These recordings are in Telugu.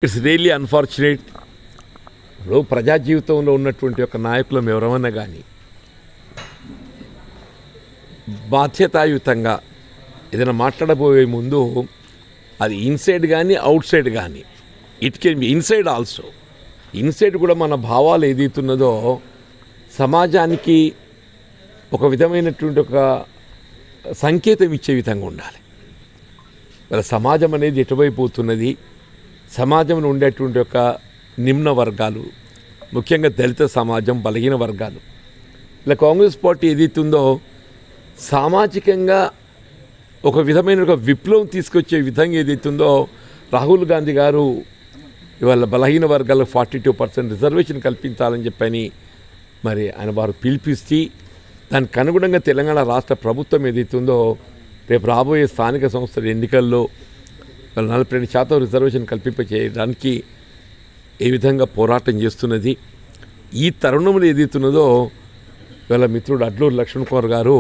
It's really unfortunate. ఇప్పుడు ప్రజా జీవితంలో ఉన్నటువంటి ఒక నాయకులం ఎవరమన్నా కానీ బాధ్యతాయుతంగా ఏదైనా మాట్లాడబోయే ముందు అది ఇన్సైడ్ కానీ అవుట్ సైడ్ కానీ it can be inside also. Inside కూడా మన భావాలు ఏదైతున్నదో సమాజానికి ఒక విధమైనటువంటి ఒక సంకేతం ఇచ్చే విధంగా ఉండాలి. మరి సమాజం అనేది ఎటువైపు పోతున్నది, సమాజంలో ఉండేటువంటి ఒక నిమ్న వర్గాలు, ముఖ్యంగా దళిత సమాజం, బలహీన వర్గాలు, ఇలా కాంగ్రెస్ పార్టీ ఏదైతుందో సామాజికంగా ఒక విధమైన ఒక విప్లవం తీసుకొచ్చే విధంగా ఏదైతుందో రాహుల్ గాంధీ గారు ఇవాళ బలహీన వర్గాలకు 42% రిజర్వేషన్ కల్పించాలని చెప్పని మరి ఆయన వారు పిలిపిస్తే దానికి అనుగుణంగా తెలంగాణ రాష్ట్ర ప్రభుత్వం ఏదైతుందో రేపు రాబోయే స్థానిక సంస్థల ఎన్నికల్లో 42% రిజర్వేషన్ కల్పింపచేయడానికి ఏ విధంగా పోరాటం చేస్తున్నది. ఈ తరుణంలో ఏదైతున్నదో ఇవాళ మిత్రుడు అడ్లూరు లక్ష్మణ్ కుమార్ గారు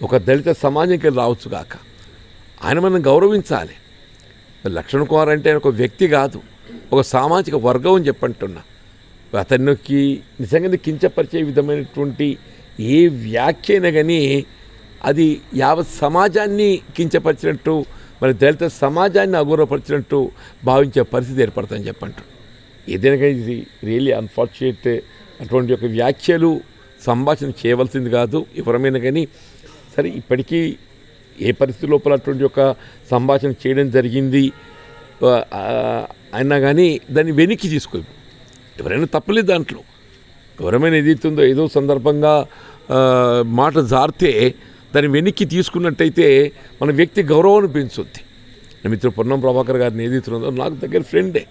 ఒక దళిత సమాజంకి రావచ్చు కాక ఆయన మనం గౌరవించాలి. లక్ష్మణ్ కుమార్ అంటే ఒక వ్యక్తి కాదు, ఒక సామాజిక వర్గం అని చెప్పంటున్నా. అతనికి నిజంగా కించపరిచే విధమైనటువంటి ఏ వ్యాఖ్య అయినా కానీ అది యావత్ సమాజాన్ని కించపరిచినట్టు, మరి దళిత సమాజాన్ని అగౌరవపరిచినట్టు భావించే పరిస్థితి ఏర్పడుతుందని చెప్పంటారు. ఏదైనా కానీ ఇది రియల్లీ అన్ఫార్చునేట్. అటువంటి ఒక వ్యాఖ్యలు సంభాషణ చేయవలసింది కాదు ఎవరమైనా కానీ. సరే, ఇప్పటికీ ఏ పరిస్థితి లోపల అటువంటి ఒక సంభాషణ చేయడం జరిగింది అయినా కానీ దాన్ని వెనక్కి తీసుకో, ఎవరైనా తప్పలేదు దాంట్లో. ఎవరైనా ఏదైతుందో ఏదో సందర్భంగా మాట జారితే దాన్ని వెనక్కి తీసుకున్నట్టయితే మన వ్యక్తి గౌరవాన్ని పెంచుద్ది. మిత్రుడు పొన్నం ప్రభాకర్ గారిని ఏదైతున్నదో నాకు దగ్గర ఫ్రెండే,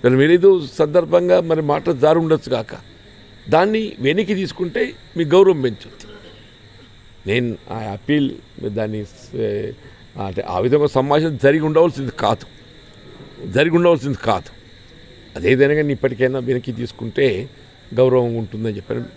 దాన్ని ఏదో సందర్భంగా మరి మాట జారి ఉండొచ్చు కాక దాన్ని వెనక్కి తీసుకుంటే మీ గౌరవం పెంచుద్ది. నేను ఆ అప్పీల్ దాన్ని అంటే ఆ విధంగా సంభాషణ జరిగి ఉండవలసింది కాదు. అదేదైనా కానీ ఇప్పటికైనా వెనక్కి తీసుకుంటే గౌరవం ఉంటుందని చెప్పాను.